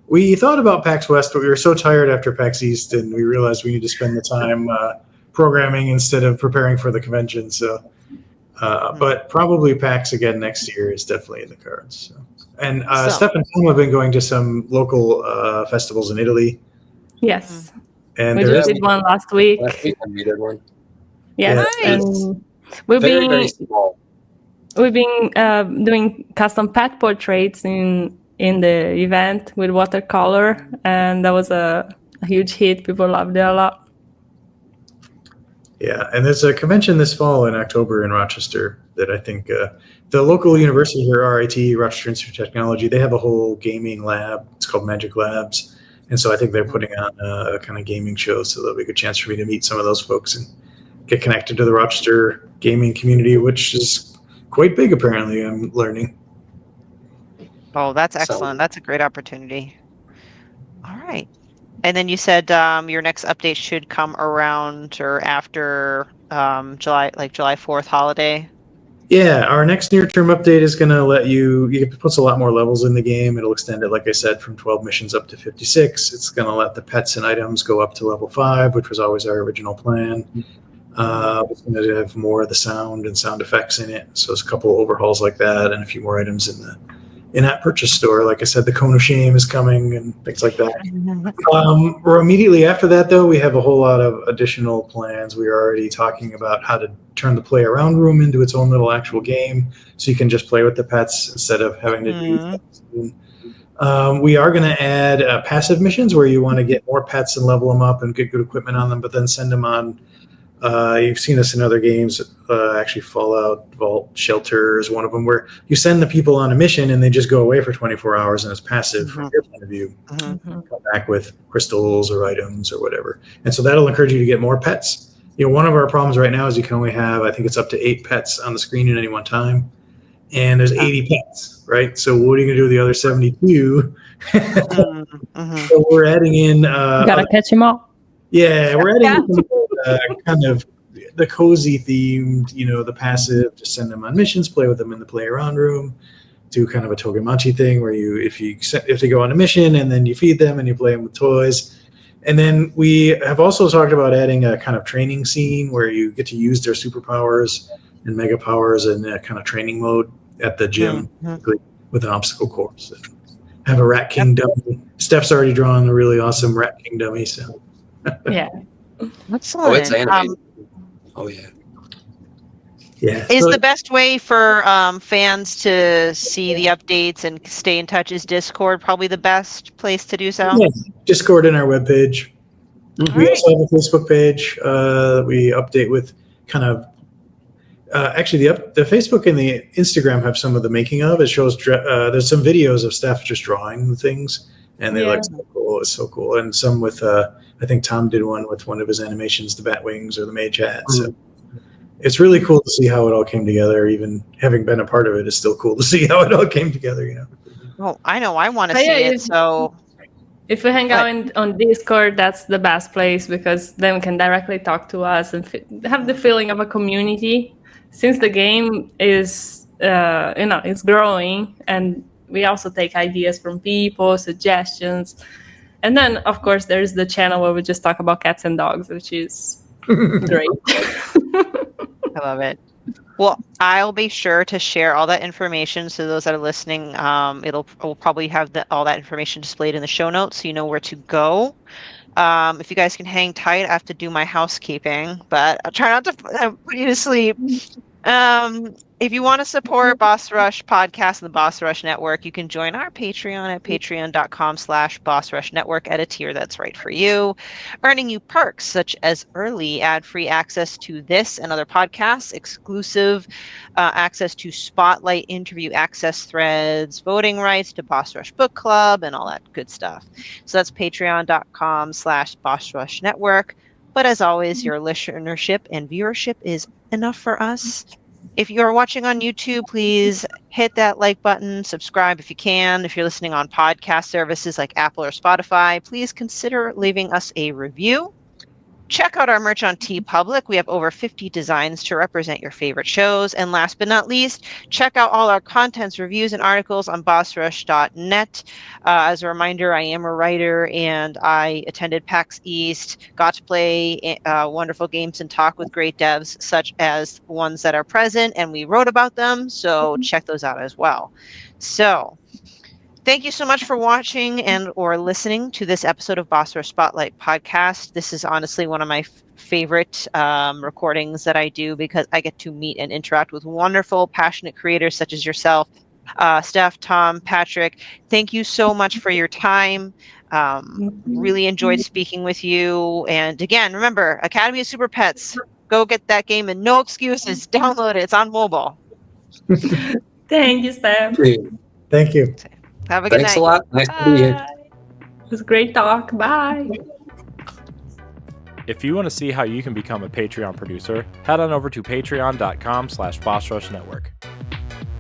We thought about PAX West, but we were so tired after PAX East, and we realized we need to spend the time programming instead of preparing for the convention. So, but probably PAX again next year is definitely in the cards. So. And Steph and Tom have been going to some local festivals in Italy. Yes. And we just did one last week. Last week we did one. Yes, Yeah. and we've Very small. We've been doing custom pet portraits in the event with watercolor, and that was a huge hit. People loved it a lot. Yeah, and there's a convention this fall in October in Rochester that I think the local university here, RIT, Rochester Institute of Technology, they have a whole gaming lab. It's called Magic Labs. And so I think they're putting on a kind of gaming show, so that'll be a good chance for me to meet some of those folks and get connected to the Rochester gaming community, which is quite big, apparently, I'm learning. Oh, that's excellent. That's a great opportunity. All right. And then you said your next update should come around or after July 4th holiday. Yeah, our next near-term update is going to let you put a lot more levels in the game. It'll extend it, like I said, from 12 missions up to 56. It's going to let the pets and items go up to level 5, which was always our original plan. It's going to have more of the sound and sound effects in it. So there's a couple of overhauls like that and a few more items in the in-app purchase store. Like I said, the Cone of Shame is coming and things like that. Or immediately after that, though, we have a whole lot of additional plans. We are already talking about how to turn the play around room into its own little actual game, so you can just play with the pets instead of having to do things. We are going to add passive missions where you want to get more pets and level them up and get good equipment on them, but then send them on. You've seen this in other games, actually Fallout Vault Shelter is one of them, where you send the people on a mission and they just go away for 24 hours and it's passive from your point of view. Come back with crystals or items or whatever. And so that'll encourage you to get more pets. One of our problems right now is you can only have, I think it's up to 8 pets on the screen at any one time. And there's 80 pets, right? So what are you going to do with the other 72? So we're adding in... Gotta catch them all. Yeah, we're adding kind of the cozy themed, the passive, just send them on missions, play with them in the play around room, do kind of a Togemanchi thing where if they go on a mission and then you feed them and you play them with toys. And then we have also talked about adding a kind of training scene where you get to use their superpowers and mega powers in a kind of training mode at the gym with an obstacle course. Have a Rat King dummy. Steph's already drawn a really awesome Rat King dummy. So yeah. Excellent. Oh, it's animated. Oh, yeah. Yeah. Is the best way for fans to see the updates and stay in touch is Discord probably the best place to do so? Yes, Discord in our webpage. We also have a Facebook page that we update with kind of actually the Facebook and the Instagram have some of the making of. It shows there's some videos of Steph just drawing things and they look so cool. It's so cool. And some with I think Tom did one with one of his animations, the bat wings or the mage hat. So it's really cool to see how it all came together. Even having been a part of it, it's still cool to see how it all came together. Oh, I know. I want to see it. So If we hang out on Discord, that's the best place because then we can directly talk to us and have the feeling of a community. Since the game is, it's growing, and we also take ideas from people, suggestions. And then, of course, there's the channel where we just talk about cats and dogs, which is great. I love it. Well, I'll be sure to share all that information so those that are listening, we'll probably have all that information displayed in the show notes so you know where to go. If you guys can hang tight, I have to do my housekeeping, but I'll try not to put you to sleep. If you want to support Boss Rush Podcast and the Boss Rush Network, you can join our Patreon at patreon.com/Boss Rush Network at a tier that's right for you, earning you perks such as early ad-free access to this and other podcasts, exclusive access to spotlight interview access threads, voting rights to Boss Rush Book Club, and all that good stuff. So that's patreon.com/Boss Rush Network. But as always, your listenership and viewership is enough for us. If you're watching on YouTube, please hit that like button, subscribe if you can. If you're listening on podcast services like Apple or Spotify, please consider leaving us a review. Check out our merch on TeePublic. We have over 50 designs to represent your favorite shows. And last but not least, check out all our contents, reviews, and articles on bossrush.net. As a reminder, I am a writer and I attended PAX East, got to play wonderful games and talk with great devs, such as ones that are present, and we wrote about them. So check those out as well. So thank you so much for watching and or listening to this episode of Boss Rush Spotlight Podcast. This is honestly one of my favorite recordings that I do because I get to meet and interact with wonderful, passionate creators such as yourself, Steph, Tom, Patrick. Thank you so much for your time. Really enjoyed speaking with you. And again, remember, Academy of SuperPets. Go get that game and no excuses. Download it. It's on mobile. Thank you, Steph. Thank you. Have a good night. Thanks a lot. Nice to be here. It was a great talk. Bye. If you want to see how you can become a Patreon producer, head on over to patreon.com/Boss Rush Network.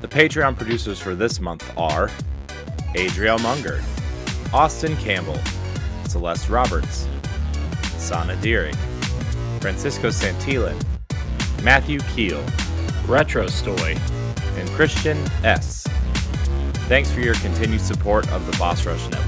The Patreon producers for this month are Adriel Munger, Austin Campbell, Celeste Roberts, Sana Deering, Francisco Santillan, Matthew Keel, Retro Stoy, and Christian S. Thanks for your continued support of the Boss Rush Network.